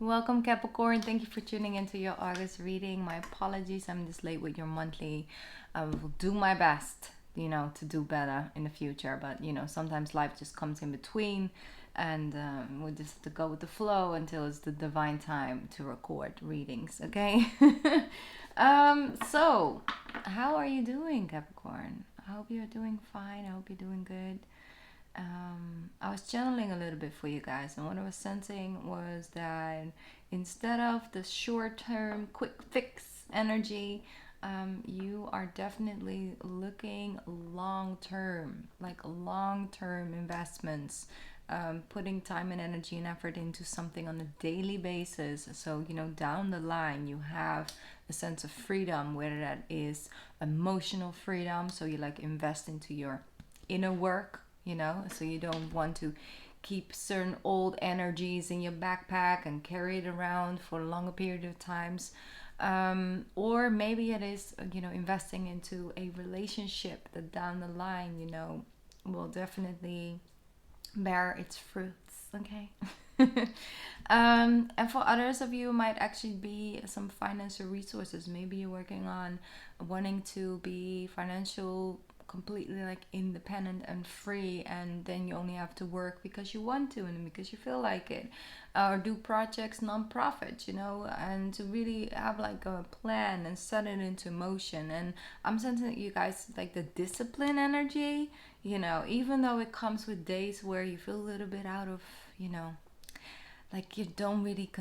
Welcome, Capricorn. Thank you for tuning into your August reading. My apologies, I'm just late with your monthly. I will do my best, to do better in the future. But, sometimes life just comes in between, and we just have to go with the flow until it's the divine time to record readings, okay? So, how are you doing, Capricorn? I hope you're doing fine. I hope you're doing good. I was channeling a little bit for you guys, and what I was sensing was that instead of the short term, quick fix energy, you are definitely looking long term, like long term investments, putting time and energy and effort into something on a daily basis. So, down the line, you have a sense of freedom, whether that is emotional freedom, so you like invest into your inner work, so you don't want to keep certain old energies in your backpack and carry it around for a longer period of times. Or maybe it is, investing into a relationship that down the line, will definitely bear its fruits, okay? And for others of you, it might actually be some financial resources. Maybe you're working on wanting to be financial completely like independent and free, and then you only have to work because you want to and because you feel like it, or do projects non-profit, and to really have like a plan and set it into motion. And I'm sensing that you guys like the discipline energy, even though it comes with days where you feel a little bit out of, like you don't really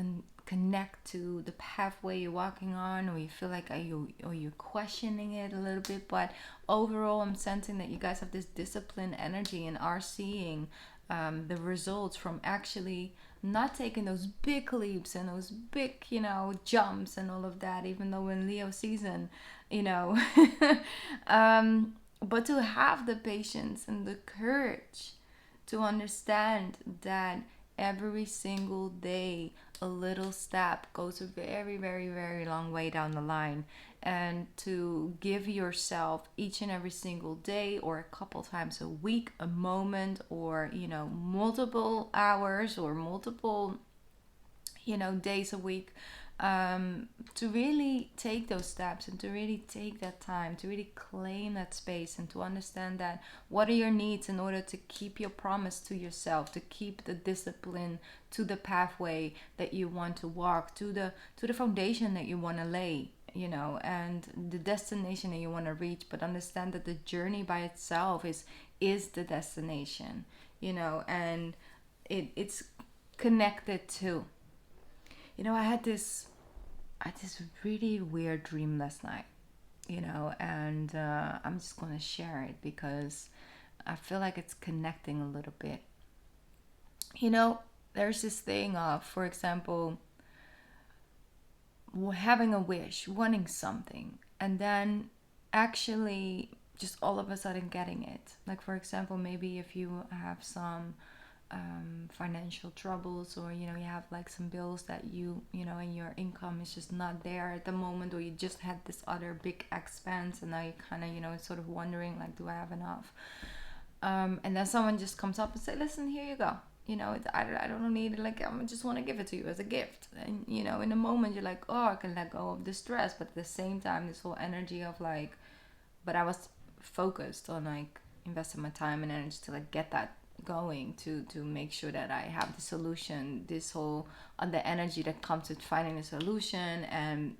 connect to the pathway you're walking on, or you feel like you're questioning it a little bit. But overall, I'm sensing that you guys have this disciplined energy and are seeing the results from actually not taking those big leaps and those big, jumps and all of that, even though in Leo season, but to have the patience and the courage to understand that every single day a little step goes a very, very, very long way down the line, and to give yourself each and every single day or a couple times a week a moment, or multiple hours or multiple days a week, to really take those steps and to really take that time to really claim that space, and to understand that what are your needs in order to keep your promise to yourself, to keep the discipline to the pathway that you want to walk, to the foundation that you want to lay, and the destination that you want to reach. But understand that the journey by itself is the destination, and it's connected to, I had this really weird dream last night, and I'm just gonna share it because I feel like it's connecting a little bit. There's this thing of, for example, having a wish, wanting something, and then actually just all of a sudden getting it. Like, for example, maybe if you have some financial troubles, or you have like some bills that and your income is just not there at the moment, or you just had this other big expense, and now you kind of sort of wondering, like, do I have enough? And then someone just comes up and say, listen, here you go. I don't need it, like, I just want to give it to you as a gift. And in a moment you're like, oh, I can let go of the stress. But at the same time, this whole energy of like, but I was focused on like investing my time and energy to like get that going, to make sure that I have the solution, this whole the energy that comes with finding a solution, and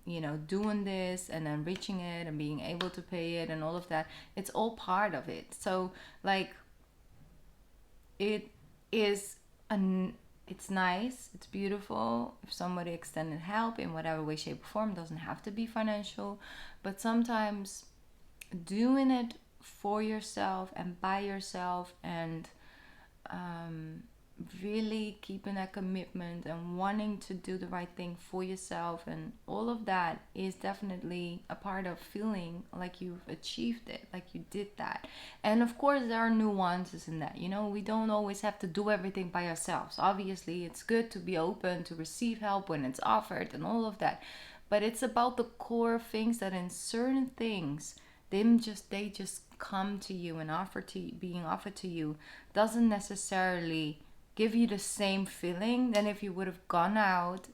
doing this and then reaching it and being able to pay it and all of that. It's all part of it. So like, it is it's nice, it's beautiful if somebody extended help in whatever way, shape, or form. It doesn't have to be financial, but sometimes doing it for yourself and by yourself, and really keeping that commitment and wanting to do the right thing for yourself, and all of that is definitely a part of feeling like you've achieved it, like you did that. And of course, there are nuances in that. We don't always have to do everything by ourselves. Obviously, it's good to be open to receive help when it's offered and all of that, but it's about the core things that in certain things, they just come to you and being offered to you doesn't necessarily give you the same feeling than if you would have gone out,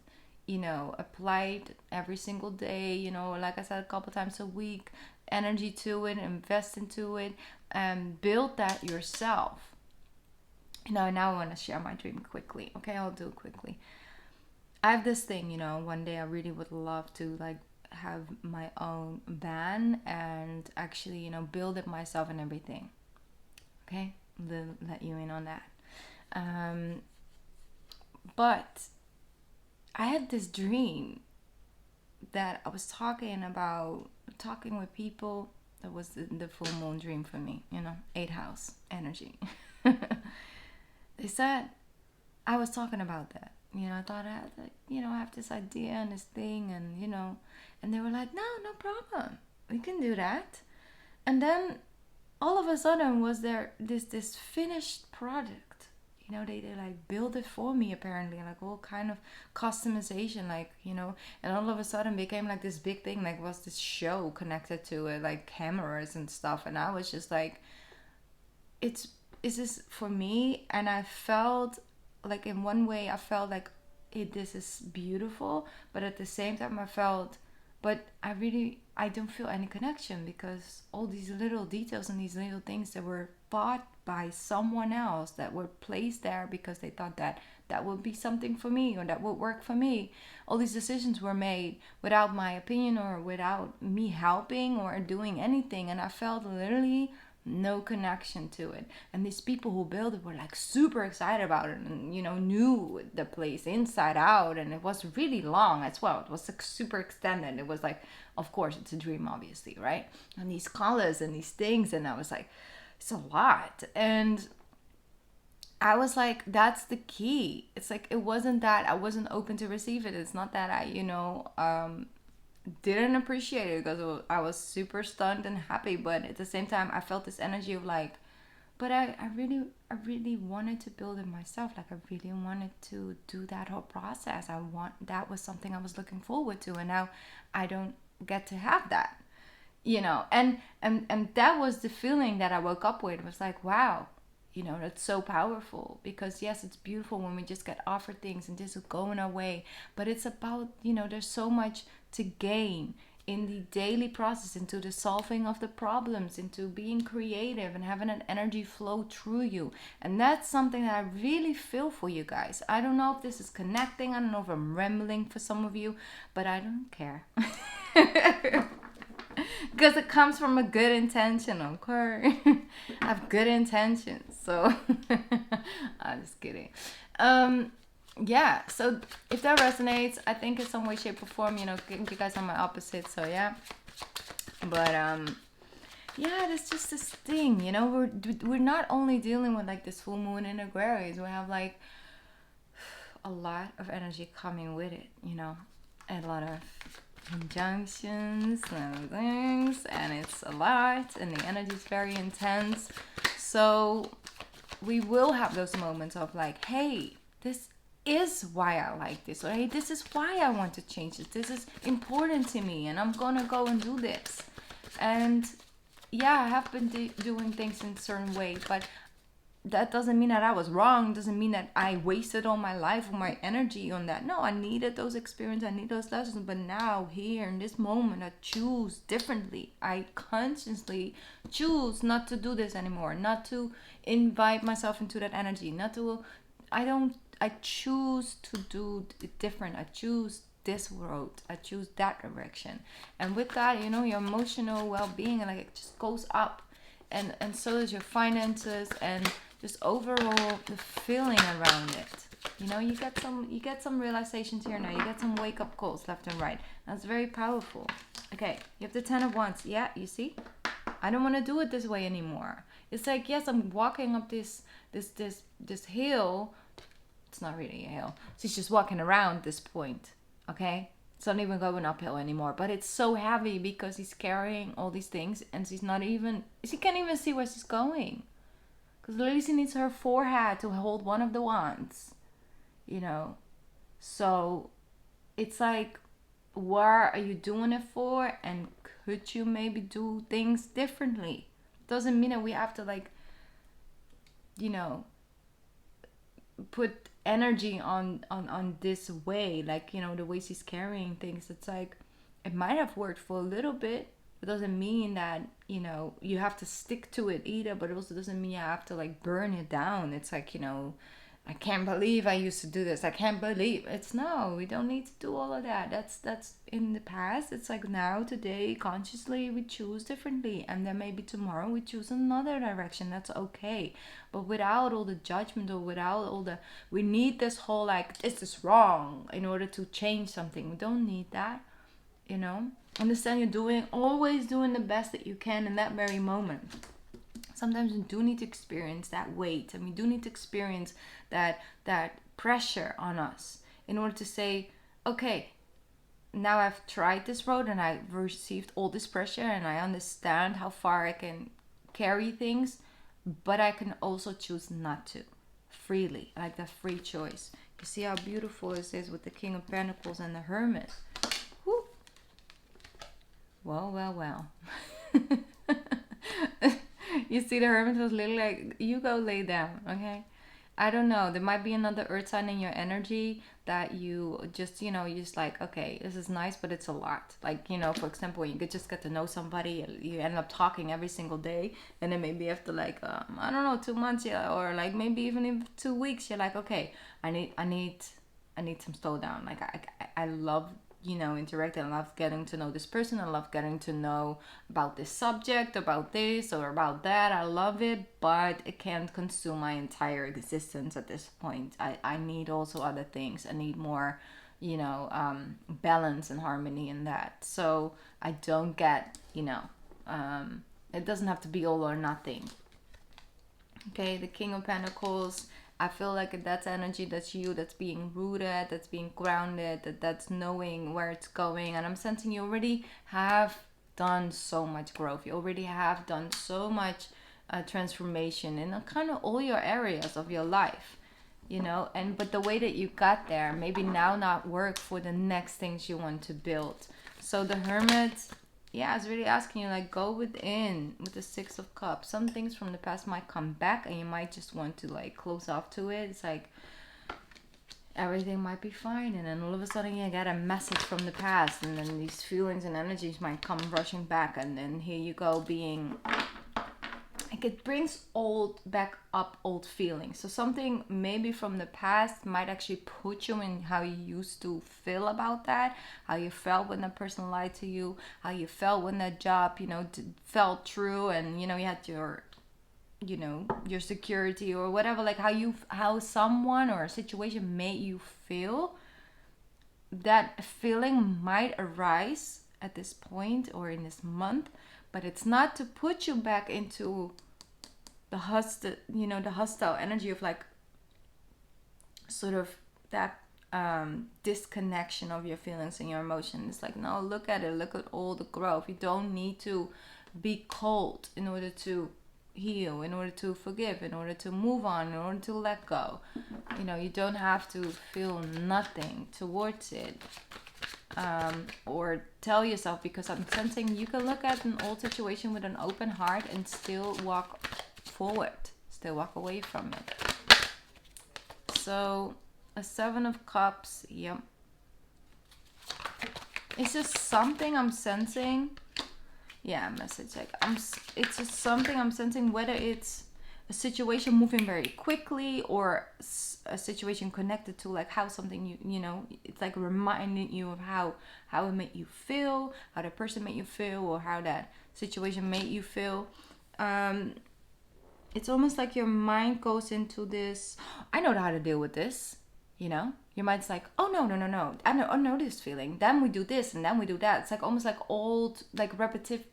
apply it every single day, like I said, a couple times a week, energy to it, invest into it, and build that yourself. Now I want to share my dream quickly. Okay, I'll do it quickly. I have this thing, one day I really would love to like have my own van and actually, build it myself and everything. Okay, let you in on that. But I had this dream that I was talking with people. That was the full moon dream for me, 8th house energy. They said I was talking about that. I thought I had, I have this idea and this thing, and they were like, no problem, we can do that. And then all of a sudden was there this finished product. They like build it for me, apparently, like all kind of customization, like, and all of a sudden became like this big thing, like was this show connected to it, like cameras and stuff. And I was just like, is this for me? And I felt like, in one way I felt like this is beautiful, but at the same time I felt, but I don't feel any connection, because all these little details and these little things that were thought by someone else, that were placed there because they thought that would be something for me, or that would work for me. All these decisions were made without my opinion, or without me helping or doing anything. And I felt literally no connection to it. And these people who built it were like super excited about it, and knew the place inside out. And it was really long as well. It was like super extended. It was like, of course it's a dream, obviously, right? And these colors and these things, and I was like, it's a lot. And I was like, that's the key. It's like, it wasn't that I wasn't open to receive it. It's not that I didn't appreciate it, because I was super stunned and happy. But at the same time, I felt this energy of like, but I really wanted to build it myself. Like, I really wanted to do that whole process. That was something I was looking forward to, and now I don't get to have that, and that was the feeling that I woke up with. It was like, wow, that's so powerful. Because yes, it's beautiful when we just get offered things and just go in our way, but it's about, there's so much to gain in the daily process, into the solving of the problems, into being creative and having an energy flow through you. And that's something that I really feel for you guys. I don't know if this is connecting, I don't know if I'm rambling for some of you, but I don't care. Because it comes from a good intention, okay? I have good intentions, so I'm just kidding. Yeah, so if that resonates, I think in some way, shape, or form, you guys are my opposite, so yeah. But yeah, there's just this thing, we're not only dealing with like this full moon in Aquarius, we have like a lot of energy coming with it, a lot of conjunctions and things, and it's a lot, and the energy is very intense. So we will have those moments of like, hey, this is why I like this, or hey, this is why I want to change this is important to me, and I'm gonna go and do this. And yeah, I have been doing things in a certain way, but that doesn't mean that I was wrong. Doesn't mean that I wasted all my life or my energy on that. No, I needed those experiences, I need those lessons, but now, here in this moment, I choose differently. I consciously choose not to do this anymore, not to invite myself into that energy, I choose to do it different. I choose this road, I choose that direction. And with that, your emotional well-being, like, it just goes up, and so does your finances, and just overall the feeling around it. You get some realizations here now. You get some wake-up calls left and right. That's very powerful. Okay, you have the 10 of Wands. Yeah, you see, I don't want to do it this way anymore. It's like, yes, I'm walking up this hill. It's not really a hill. She's just walking around this point. Okay, it's not even going uphill anymore, but it's so heavy because he's carrying all these things, and she can't even see where she's going, because literally she needs her forehead to hold one of the wands, so it's like, what are you doing it for? And could you maybe do things differently? Doesn't mean that we have to, like, put energy on this way, like, you know, the way she's carrying things. It's like it might have worked for a little bit. It doesn't mean that, you know, you have to stick to it either, but it also doesn't mean you have to like burn it down. It's like, you know, I can't believe I used to do this. I can't believe it's no, we don't need to do all of that. That's in the past. It's like now, today, consciously we choose differently, and then maybe tomorrow we choose another direction. That's okay. But without all the judgment, or without all the, we need this whole like this is wrong in order to change something. We don't need that, you know. Understand you're doing, always doing the best that you can in that very moment. Sometimes we do need to experience that weight, and we do need to experience that pressure on us in order to say, okay, now I've tried this road and I've received all this pressure, and I understand how far I can carry things, but I can also choose not to, freely, like that free choice. You see how beautiful this is with the King of Pentacles and the Hermit. Woo. Well. You see, the Hermit was literally like, you go lay down, okay? I don't know. There might be another earth sign in your energy that you just, you know, you're just like, okay, this is nice, but it's a lot. Like, you know, for example, you could just get to know somebody, you end up talking every single day, and then maybe after like, I don't know, 2 months, yeah, or like maybe even in 2 weeks, you're like, okay, I need some slowdown. Like, I love, you know, interacting. I love getting to know this person. I love getting to know about this subject, about this or about that. I love it, but it can't consume my entire existence at this point. I need also other things. I need more, you know, balance and harmony in that. So I don't get, you know, it doesn't have to be all or nothing. Okay, the King of Pentacles, I feel like that's energy, that's you, that's being rooted, that's being grounded, that's knowing where it's going. And I'm sensing you already have done so much growth. You already have done so much transformation in kind of all your areas of your life, you know. And but the way that you got there maybe now not work for the next things you want to build. So the Hermit, yeah, it's really asking you, like, go within with the Six of Cups. Some things from the past might come back, and you might just want to like close off to it. It's like everything might be fine, and then all of a sudden you get a message from the past, and then these feelings and energies might come rushing back, and then here you go being like, it brings old feelings. So something maybe from the past might actually put you in how you used to feel about that, how you felt when that person lied to you, how you felt when that job, you know, felt true, and you know, you had your, you know, your security or whatever, like how someone or a situation made you feel. That feeling might arise at this point or in this month, but it's not to put you back into the hostile energy of like sort of that disconnection of your feelings and your emotions. It's like, no, look at it, look at all the growth. You don't need to be cold in order to heal, in order to forgive, in order to move on, in order to let go. You know, you don't have to feel nothing towards it. Or tell yourself, because I'm sensing you can look at an old situation with an open heart and still walk forward, still walk away from it. So a Seven of Cups, yep. It's just something I'm sensing. Yeah, message like it's just something I'm sensing, whether it's a situation moving very quickly or a situation connected to like how something you know, it's like reminding you of how it made you feel, how that person made you feel, or how that situation made you feel. It's almost like your mind goes into this, I know how to deal with this, you know. Your mind's like, oh no, I know this feeling, then we do this and then we do that. It's like almost like old, like repetitive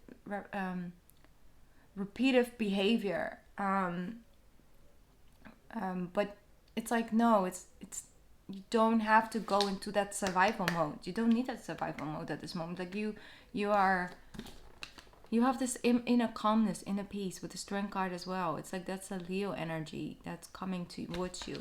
behavior. But it's like, no, it's you don't have to go into that survival mode. You don't need that survival mode at this moment. Like you have this inner calmness, inner peace with the Strength card as well. It's like that's a Leo energy that's coming towards you.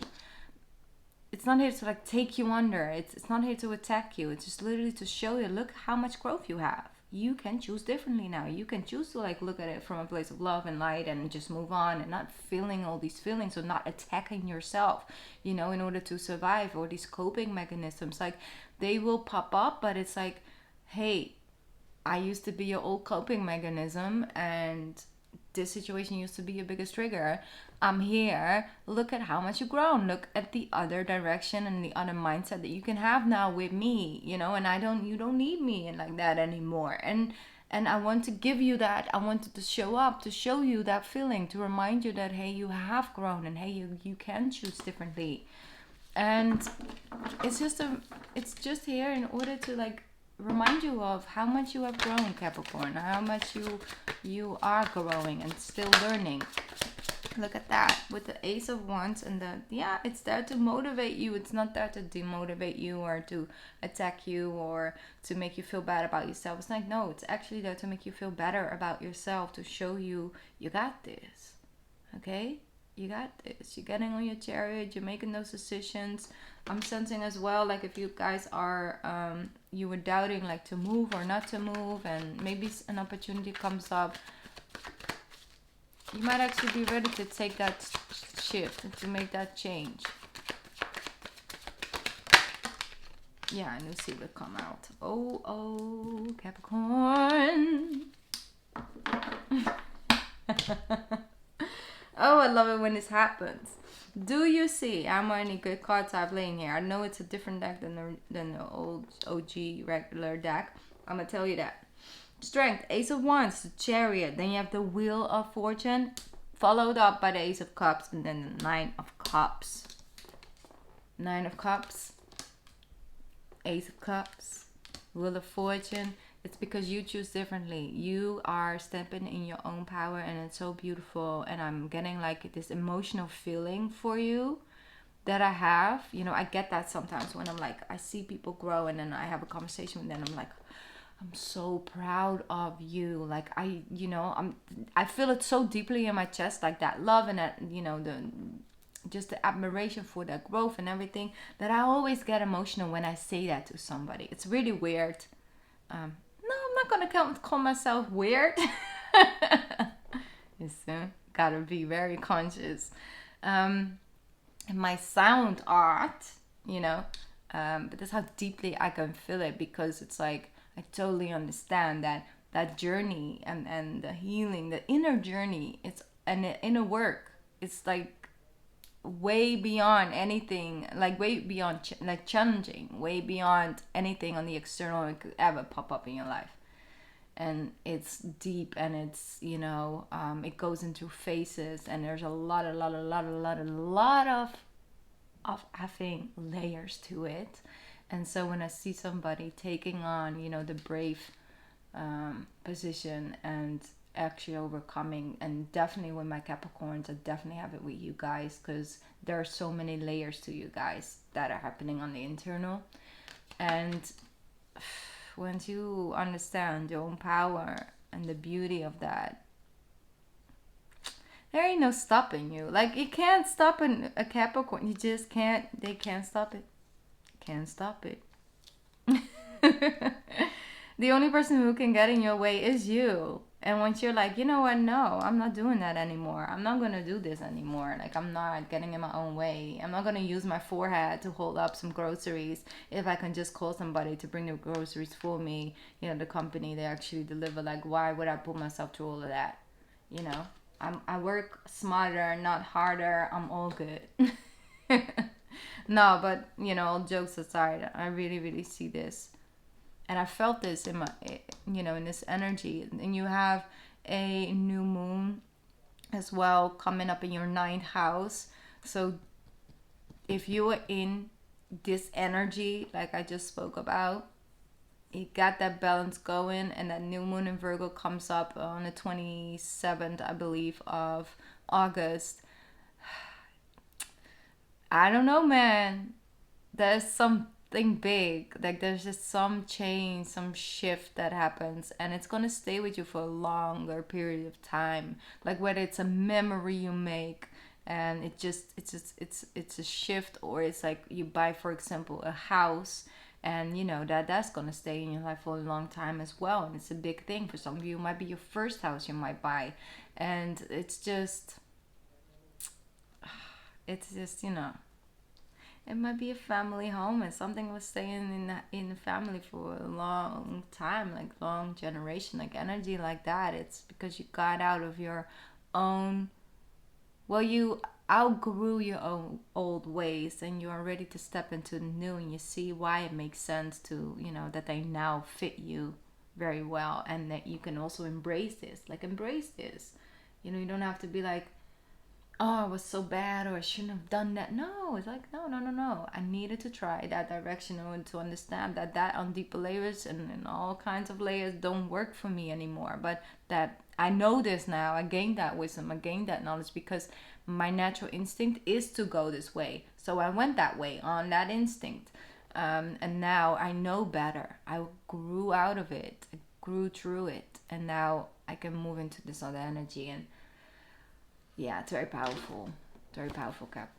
It's not here to like take you under. It's not here to attack you. It's just literally to show you, look how much growth you have. you can choose differently now. You can choose to like look at it from a place of love and light and just move on, and not feeling all these feelings, or not attacking yourself, you know, in order to survive. Or these coping mechanisms, like, they will pop up, but it's like, hey, I used to be your old coping mechanism, and this situation used to be your biggest trigger. I'm here. Look at how much you've grown. Look at the other direction and the other mindset that you can have now with me, you know, and you don't need me and like that anymore. And I want to give you that. I wanted to show up, to show you that feeling, to remind you that, hey, you have grown, and hey, you can choose differently. And it's just here in order to like remind you of how much you have grown, Capricorn, how much you are growing and still learning. Look at that with the Ace of Wands, and it's there to motivate you. It's not there to demotivate you or to attack you or to make you feel bad about yourself. It's like, no, it's actually there to make you feel better about yourself, to show you got this. Okay? You got this. You're getting on your chariot. You're making those decisions. I'm sensing as well, like, if you guys are, you were doubting, like, to move or not to move, and maybe an opportunity comes up, you might actually be ready to take that shift and to make that change. Yeah, a new seed will come out. Oh, Capricorn. Oh, I love it when this happens. Do you see how many good cards I've laying here? I know it's a different deck than the old OG regular deck. I'm going to tell you that. Strength, Ace of Wands, the Chariot. Then you have the Wheel of Fortune, followed up by the Ace of Cups, and then the Nine of Cups. Nine of Cups, Ace of Cups, Wheel of Fortune. It's because you choose differently. You are stepping in your own power, and it's so beautiful. And I'm getting like this emotional feeling for you that I have. You know, I get that sometimes when I'm like, I see people grow, and then I have a conversation with them. I'm like, I'm so proud of you. Like, I feel it so deeply in my chest, like that love and that, you know, just the admiration for that growth and everything, that I always get emotional when I say that to somebody. It's really weird. No, I'm not gonna call myself weird. Gotta be very conscious. My sound art, you know, but that's how deeply I can feel it, because it's like, I totally understand that journey and the healing, the inner journey, and the inner work. It's like way beyond anything, like way beyond like challenging, way beyond anything on the external that could ever pop up in your life. And it's deep, and it's, you know, it goes into phases, and there's a lot of effing layers to it. And so when I see somebody taking on, you know, the brave position and actually overcoming, and definitely with my Capricorns, I definitely have it with you guys, because there are so many layers to you guys that are happening on the internal. And once you understand your own power and the beauty of that, there ain't no stopping you. Like, you can't stop a Capricorn. You just can't. They can't stop it. Can't stop it. The only person who can get in your way is you. And once you're like, you know what, no, I'm not doing that anymore. I'm not going to do this anymore. Like, I'm not getting in my own way. I'm not going to use my forehead to hold up some groceries if I can just call somebody to bring the groceries for me. You know, the company, they actually deliver. Like, why would I put myself through all of that? You know, I work smarter, not harder. I'm all good. No, but, you know, all jokes aside, I really, really see this. And I felt this in my, you know, in this energy. And you have a new moon as well coming up in your 9th house. So if you were in this energy, like I just spoke about, you got that balance going, and that new moon in Virgo comes up on the 27th, I believe, of August. I don't know, man. There's something big. Like, there's just some change, some shift that happens, and it's gonna stay with you for a longer period of time. Like, whether it's a memory you make, and it's a shift, or it's like you buy, for example, a house, and you know that that's gonna stay in your life for a long time as well. And it's a big thing for some of you. It might be your first house you might buy, and it's just you know, it might be a family home, and something was staying in the family for a long time, like long generation, like energy like that. It's because you got out of your own, well, you outgrew your own old ways, and you are ready to step into the new, and you see why it makes sense to, you know, that they now fit you very well, and that you can also embrace this. Like, embrace this. You know, you don't have to be like, oh, it was so bad, or I shouldn't have done that. No, it's like, no, no, no, no. I needed to try that direction and to understand that on deeper layers and all kinds of layers don't work for me anymore. But that I know this now. I gained that wisdom. I gained that knowledge because my natural instinct is to go this way. So I went that way on that instinct. And now I know better. I grew out of it. I grew through it. And now I can move into this other energy. And yeah, it's very powerful. Very powerful, Cap.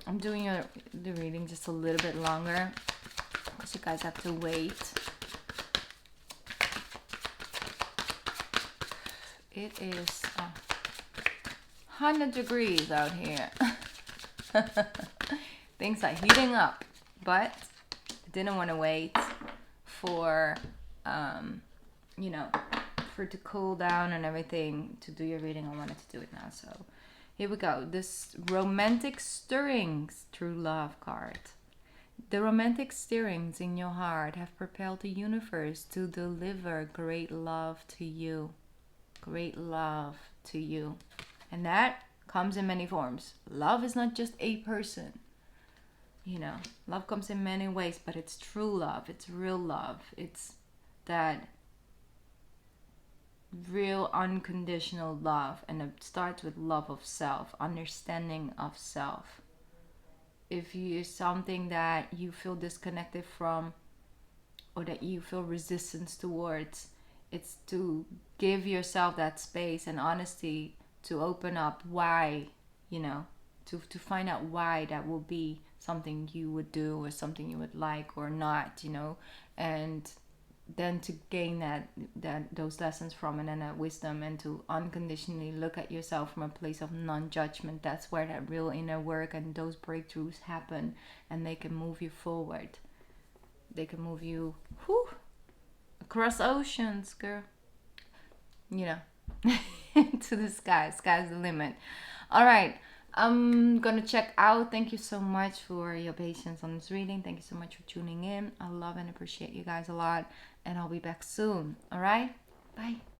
I'm doing the reading just a little bit longer because you guys have to wait. It is 100 degrees out here. Things are heating up, but I didn't want to wait for, you know, for it to cool down and everything to do your reading. I wanted to do it now, so here we go. This romantic stirrings through love card. The romantic stirrings in your heart have propelled the universe to deliver great love to you. Great love to you. And that comes in many forms. Love is not just a person. You know, love comes in many ways, but it's true love. It's real love. It's that real unconditional love, and it starts with love of self, understanding of self. If you something that you feel disconnected from, or that you feel resistance towards, it's to give yourself that space and honesty to open up why, you know, to find out why that will be something you would do or something you would like or not, you know, and then to gain that those lessons from it and that wisdom, and to unconditionally look at yourself from a place of non-judgment. That's where that real inner work and those breakthroughs happen, and they can move you forward. They can move you across oceans, girl. You know, to the sky. Sky's the limit. All right. I'm gonna check out. Thank you so much for your patience on this reading. Thank you so much for tuning in. I love and appreciate you guys a lot, and I'll be back soon. All right, bye.